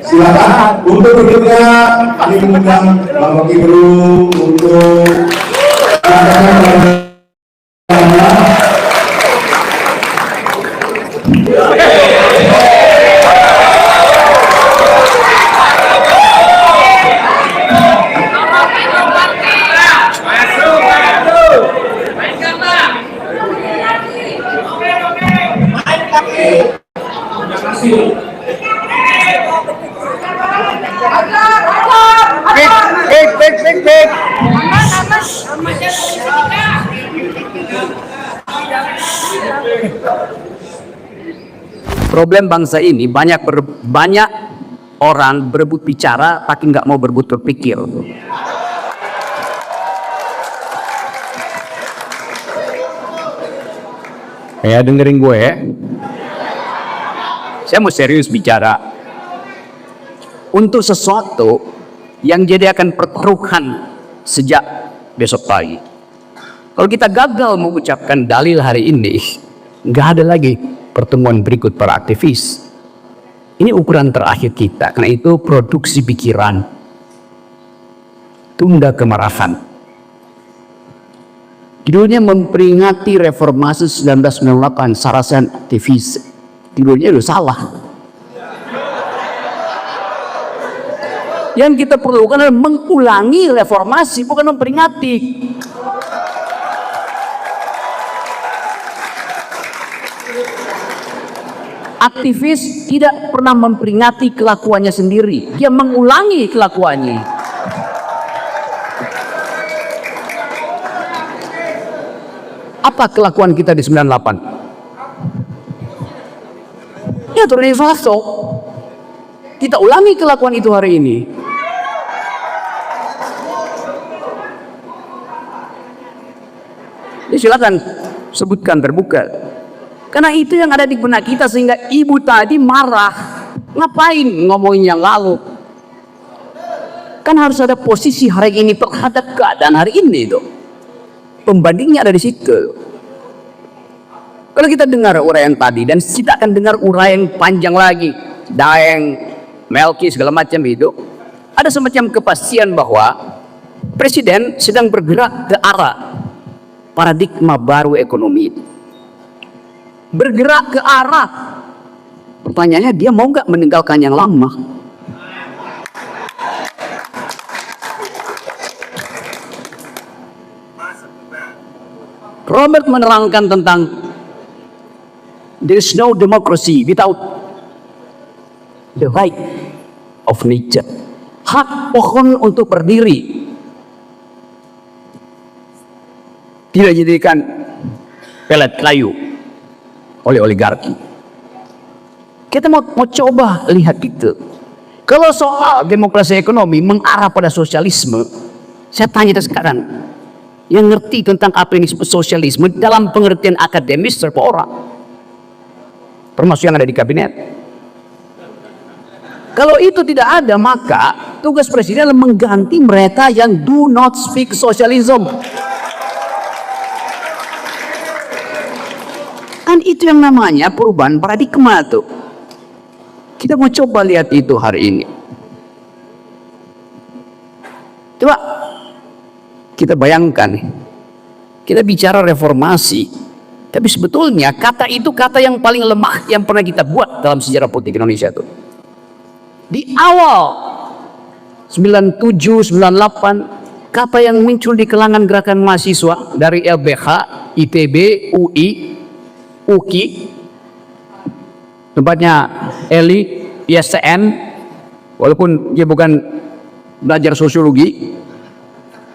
Silakan untuk berikutnya kami mengundang Bapak Gibru untuk Big. Problem bangsa ini banyak orang berebut bicara tapi nggak mau berebut berpikir. Ya dengerin gue ya. Saya mau serius bicara. Untuk sesuatu yang jadi akan pertaruhan sejak besok pagi. Kalau kita gagal mengucapkan dalil hari ini, nggak ada lagi pertemuan berikut para aktivis. Ini ukuran terakhir kita. Karena itu produksi pikiran, tunda kemarahan. Judulnya memperingati reformasi 1998 Sarasen aktivis. Judulnya udah salah. Yang kita perlukan adalah mengulangi reformasi, bukan memperingati. Aktivis tidak pernah memperingati kelakuannya sendiri, dia mengulangi kelakuannya. Apa kelakuan kita di 98? Ya turun faso. Kita ulangi kelakuan itu hari ini. Ya, silakan sebutkan terbuka. Karena itu yang ada di benak kita sehingga ibu tadi marah. Ngapain ngomongin yang lalu? Kan harus ada posisi hari ini terhadap keadaan hari ini tuh. Pembandingnya ada di situ. Kalau kita dengar uraian tadi dan kita akan dengar uraian panjang lagi, Daeng, Melki segala macam itu, ada semacam kepastian bahwa presiden sedang bergerak ke arah paradigma baru ekonomi. Bergerak ke arah, pertanyaannya dia mau nggak meninggalkan yang lama? Robert menerangkan tentang there is no democracy without the right of nature. Hak pohon untuk berdiri tidak dijadikan pelet kayu oleh oligarki. Kita mau coba lihat itu. Kalau soal demokrasi ekonomi mengarah pada sosialisme, saya tanya sekarang, yang ngerti tentang apa yang disebut sosialisme dalam pengertian akademis berapa orang? Termasuk yang ada di kabinet. Kalau itu tidak ada, maka tugas presiden adalah mengganti mereka yang do not speak socialism. Kan itu yang namanya perubahan paradigma tuh. Kita mau coba lihat itu hari ini. Coba kita bayangkan, kita bicara reformasi, tapi sebetulnya kata itu kata yang paling lemah yang pernah kita buat dalam sejarah politik Indonesia tuh. Di awal 97, 98, kata yang muncul di kalangan gerakan mahasiswa dari LBH, ITB, UI, UKI, tempatnya Eli, ISN, walaupun dia bukan belajar sosiologi,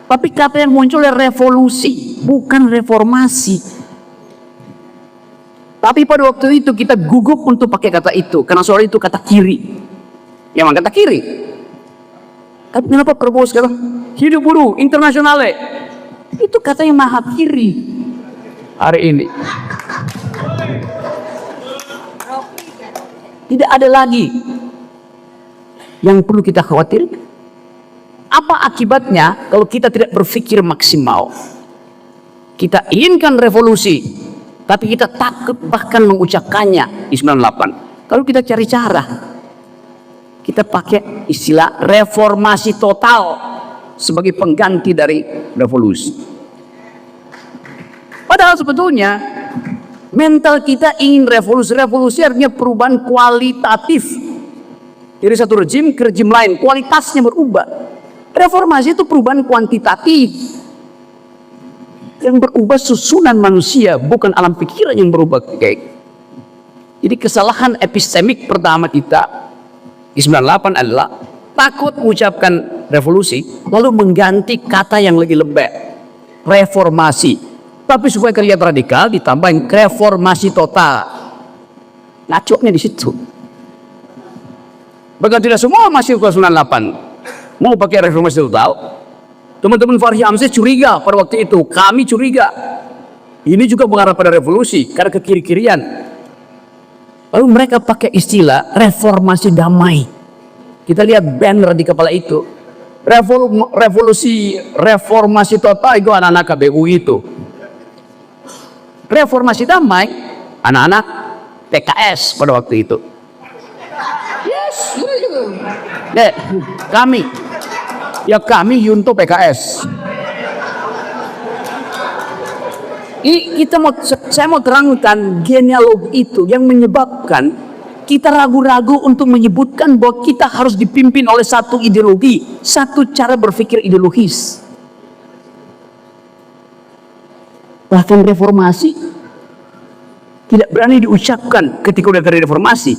tapi kata yang muncul adalah revolusi, bukan reformasi. Tapi pada waktu itu kita gugup untuk pakai kata itu, karena soal itu kata kiri. Memang kata kiri. Tapi kenapa Prabowo sekarang hidup buruh internasionale? Itu kata yang maha kiri hari ini. Tidak ada lagi yang perlu kita khawatir. Apa akibatnya kalau kita tidak berpikir maksimal? Kita inginkan revolusi, tapi kita takut bahkan mengucapkannya di 98. Kalau kita cari cara, kita pakai istilah reformasi total sebagai pengganti dari revolusi. Padahal sebetulnya mental kita ingin revolusi. Revolusi artinya perubahan kualitatif dari satu rejim ke rejim lain, kualitasnya berubah. Reformasi itu perubahan kuantitatif yang berubah susunan manusia, bukan alam pikiran yang berubah. Jadi kesalahan epistemik pertama kita di 98 adalah takut mengucapkan revolusi lalu mengganti kata yang lebih lembek, reformasi. Tapi supaya kelihatan radikal ditambahin reformasi total. Ngacoknya di situ. Bahkan tidak semua masih ke 98 mau pakai reformasi total. Teman-teman Fahri Hamzah curiga pada waktu itu, kami curiga ini juga mengarah pada revolusi karena kekiri-kirian. Lalu mereka pakai istilah reformasi damai. Kita lihat banner di kepala itu, revolusi reformasi total itu anak-anak KBU itu. Reformasi damai anak-anak PKS pada waktu itu. Yes, kami Yunto PKS. Saya mau terangkan genealogi itu yang menyebabkan kita ragu-ragu untuk menyebutkan bahwa kita harus dipimpin oleh satu ideologi, satu cara berpikir ideologis. Bahkan reformasi tidak berani diucapkan ketika udah dari reformasi,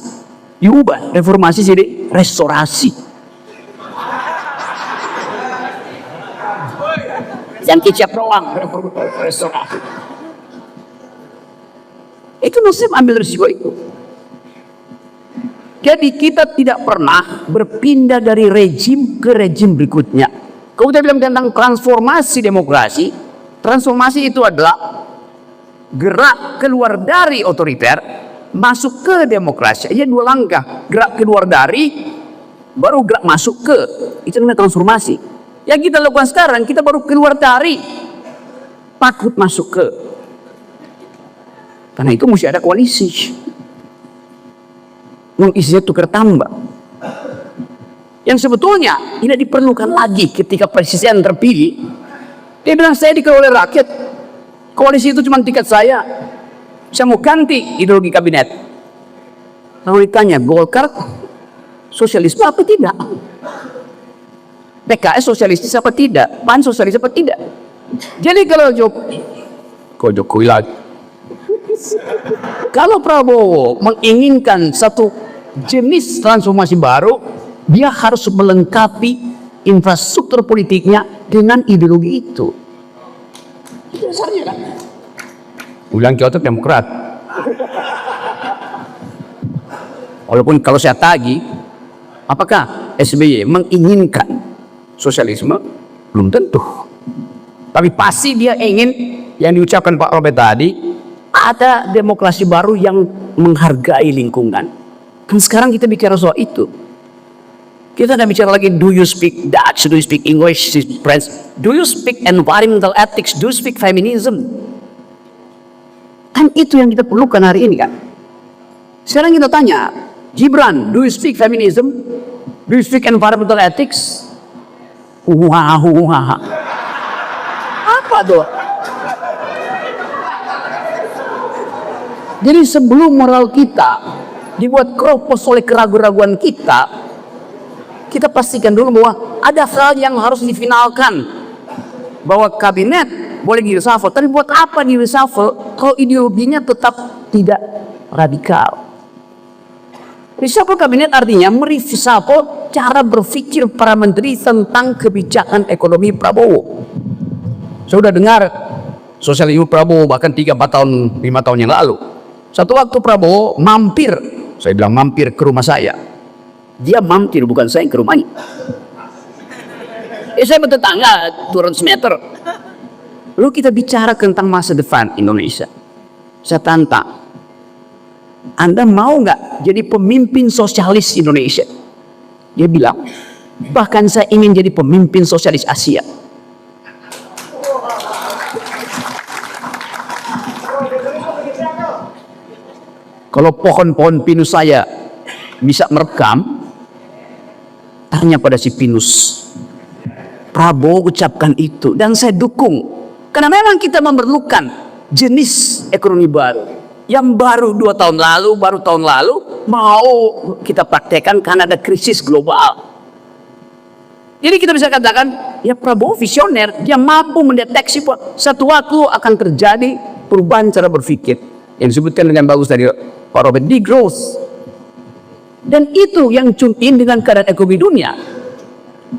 diubah reformasi jadi restorasi. Yang kicap doang restorasi. Itu Muslim ambil risiko itu. Jadi kita tidak pernah berpindah dari rejim ke rejim berikutnya. Kalau kita bilang tentang transformasi demokrasi, transformasi itu adalah gerak keluar dari otoriter masuk ke demokrasi. Aja dua langkah, gerak keluar dari baru gerak masuk ke, itu namanya transformasi. Yang kita lakukan sekarang, kita baru keluar dari takut masuk ke. Karena itu mesti ada koalisi. Yang isinya tukar tambah. Yang sebetulnya tidak diperlukan lagi ketika presiden terpilih. Dia bilang saya dikelola oleh rakyat. Koalisi itu cuma tiket saya. Saya mau ganti ideologi kabinet. Lalu ditanya, Golkar sosialisme apa tidak? PKS sosialistis apa tidak? PAN sosialis apa tidak? Jadi kalau Jokowi lagi. Kalau Prabowo menginginkan satu jenis transformasi baru, dia harus melengkapi infrastruktur politiknya dengan ideologi itu. Itu dasarnya kan? Ulang Kyoto Demokrat. Walaupun kalau saya tagih, apakah SBY menginginkan sosialisme? Belum tentu. Tapi pasti dia ingin yang diucapkan Pak Robert tadi, ada demokrasi baru yang menghargai lingkungan. Kan sekarang kita bicara soal itu. Kita tidak bicara lagi do you speak Dutch, do you speak English, French, do you speak environmental ethics, do you speak feminism. Kan itu yang kita perlukan hari ini kan. Sekarang kita tanya, Gibran, do you speak feminism? Do you speak environmental ethics? Apa tuh? Jadi sebelum moral kita dibuat keropos oleh keraguan-raguan kita, kita pastikan dulu bahwa ada hal yang harus difinalkan. Bahwa kabinet boleh di reshuffle, tapi buat apa di reshuffle kalau ideologinya tetap tidak radikal? Reshuffle kabinet artinya mereshuffle cara berpikir para menteri tentang kebijakan ekonomi Prabowo. Saya sudah dengar sosialisme Prabowo bahkan 3-4 tahun, 5 tahun yang lalu. Satu waktu Prabowo mampir, saya bilang mampir ke rumah saya. Dia mampir, bukan saya yang ke rumahnya. Saya bertetangga turun semeter. Lalu kita bicara tentang masa depan Indonesia. Saya tantang, Anda mau nggak jadi pemimpin sosialis Indonesia? Dia bilang, bahkan saya ingin jadi pemimpin sosialis Asia. Kalau pohon-pohon pinus saya bisa merekam, Tanya pada si Pinus. Prabowo ucapkan itu dan saya dukung. Karena memang kita memerlukan jenis ekonomi baru. Yang baru 2 tahun lalu, baru tahun lalu mau kita praktekkan karena ada krisis global. Jadi kita bisa katakan, ya Prabowo visioner, dia mampu mendeteksi satu waktu akan terjadi perubahan cara berpikir. Yang disebutkan dengan bagus tadi Pak Robert, degrowth. Dan itu yang tune in dengan keadaan ekonomi dunia.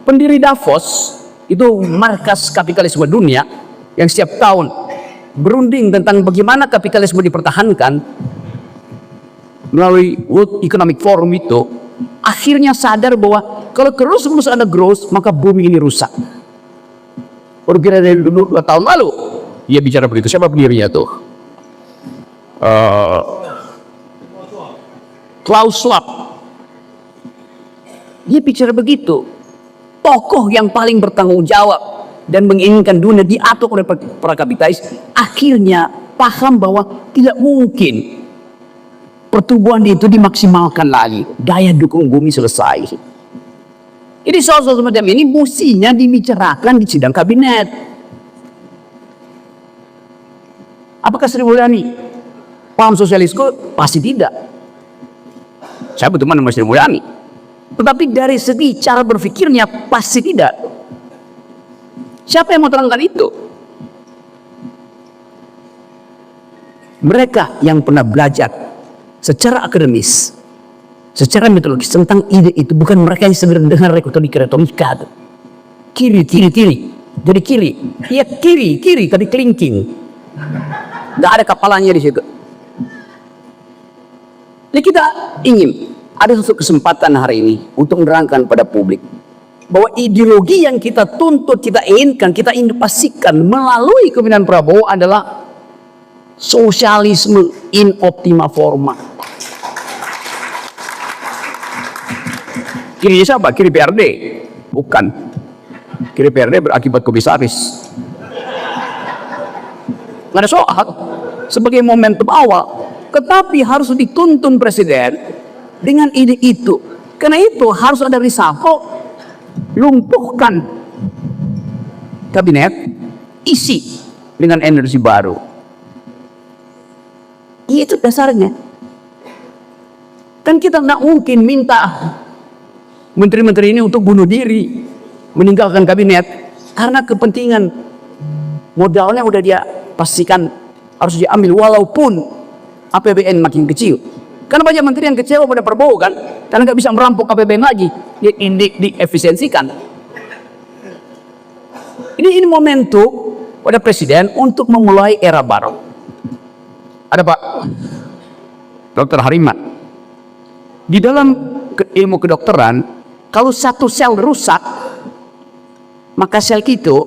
Pendiri Davos, itu markas kapitalisme dunia, yang setiap tahun berunding tentang bagaimana kapitalisme dipertahankan melalui World Economic Forum itu, akhirnya sadar bahwa kalau terus ada growth, maka bumi ini rusak. Baru kira dari dulu 2 tahun lalu ia bicara begitu. Siapa pendirinya tuh? Klaus Schwab. Dia bicara begitu. Tokoh yang paling bertanggung jawab dan menginginkan dunia diatur oleh para kapitalis, akhirnya paham bahwa tidak mungkin pertumbuhan itu dimaksimalkan lagi. Daya dukung bumi selesai. Jadi soal-soal semacam ini mestinya dibicarakan di sidang kabinet. Apakah Sri Mulyani paham sosialisme? Pasti tidak. Saya berteman dengan Sri Mulyani. Tetapi dari segi cara berpikirnya pasti tidak. Siapa yang mau terangkan itu? Mereka yang pernah belajar secara akademis, secara metodologis tentang ide itu, bukan mereka yang sedang dengar retorika. Kiri. Jadi kiri. Ya kiri, tadi kelingking. Tidak ada kepalanya di situ. Jadi kita ingin ada suatu kesempatan hari ini untuk menerangkan pada publik bahwa ideologi yang kita tuntut, kita inginkan, kita ingin pastikan melalui kepemimpinan Prabowo adalah sosialisme in optima forma. Kiri siapa? Kiri PRD? Bukan. Kiri PRD berakibat komisaris. Nggak ada soal. Sebagai momentum awal. Tetapi harus dituntun presiden dengan ide itu. Karena itu harus ada reshuffle. Lumpuhkan kabinet, isi dengan energi baru. Itu dasarnya. Kan kita tidak mungkin minta menteri-menteri ini untuk bunuh diri, meninggalkan kabinet karena kepentingan modalnya udah dia pastikan harus diambil walaupun APBN makin kecil. Karena banyak menteri yang kecewa pada Prabowo kan, karena nggak bisa merampok APBN lagi, diefisiensikan. Ini momentum pada presiden untuk memulai era baru. Ada Pak Dr. Hariman. Di dalam ilmu kedokteran, kalau satu sel rusak, maka sel itu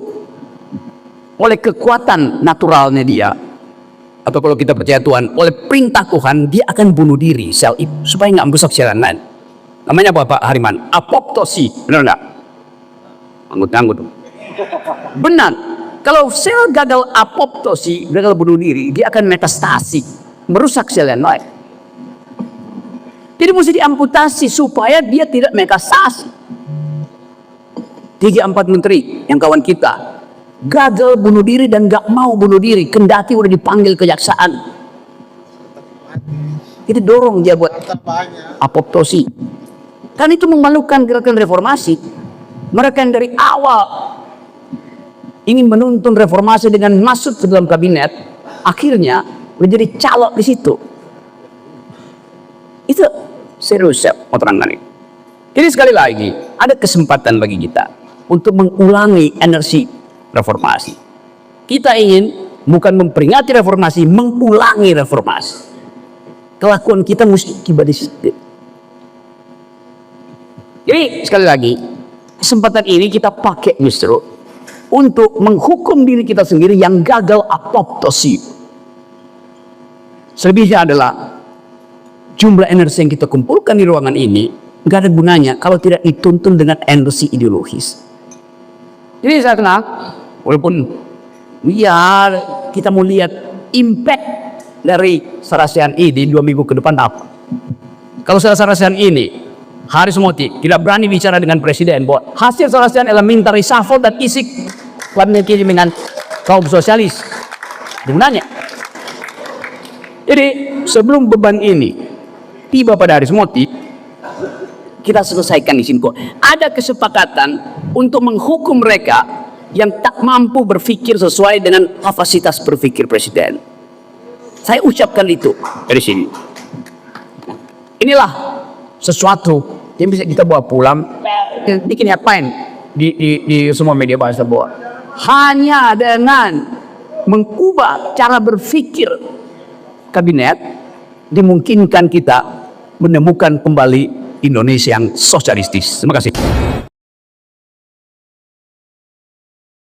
oleh kekuatan naturalnya dia, atau kalau kita percaya Tuhan, oleh perintah Tuhan, dia akan bunuh diri sel itu supaya nggak merusak sel lain. Namanya apa Pak Hariman? Apoptosi, benar nggak? Anggut-anggut. Benar. Kalau sel gagal apoptosi, gagal bunuh diri, dia akan metastasi, merusak sel yang lain. Jadi mesti diamputasi supaya dia tidak metastasi. 3-4 menteri yang kawan kita gagal bunuh diri dan gak mau bunuh diri, kendati udah dipanggil kejaksaan. Kita dorong dia buat apoptosi. Kan itu memalukan gerakan reformasi. Mereka yang dari awal ingin menuntun reformasi dengan masuk ke dalam kabinet, akhirnya menjadi calok di situ. Itu serius saya mau terangkan ini. Jadi sekali lagi ada kesempatan bagi kita untuk mengulangi energi reformasi. Kita ingin bukan memperingati reformasi, mengulangi reformasi. Kelakuan kita mesti tiba di situ. Jadi sekali lagi, kesempatan ini kita pakai justru untuk menghukum diri kita sendiri yang gagal apoptosi. Selebihnya adalah jumlah energi yang kita kumpulkan di ruangan ini nggak ada gunanya kalau tidak dituntun dengan energi ideologis. Jadi saya tenang, walaupun biar kita mau lihat impact dari serasian ini 2 minggu ke depan apa. Kalau serasian ini Haris Moti tidak berani bicara dengan presiden bahwa hasil selesai adalah minta reshuffle dan isi kabinet dengan kaum sosialis. Gunanya. Jadi sebelum beban ini tiba pada Haris Moti, kita selesaikan di sini kok. Ada kesepakatan untuk menghukum mereka yang tak mampu berpikir sesuai dengan kapasitas berpikir presiden. Saya ucapkan itu dari sini. Inilah sesuatu yang bisa kita bawa pulang, bikin apain di semua media bahasa bahwa hanya dengan mengubah cara berpikir kabinet dimungkinkan kita menemukan kembali Indonesia yang sosialistis. Terima kasih.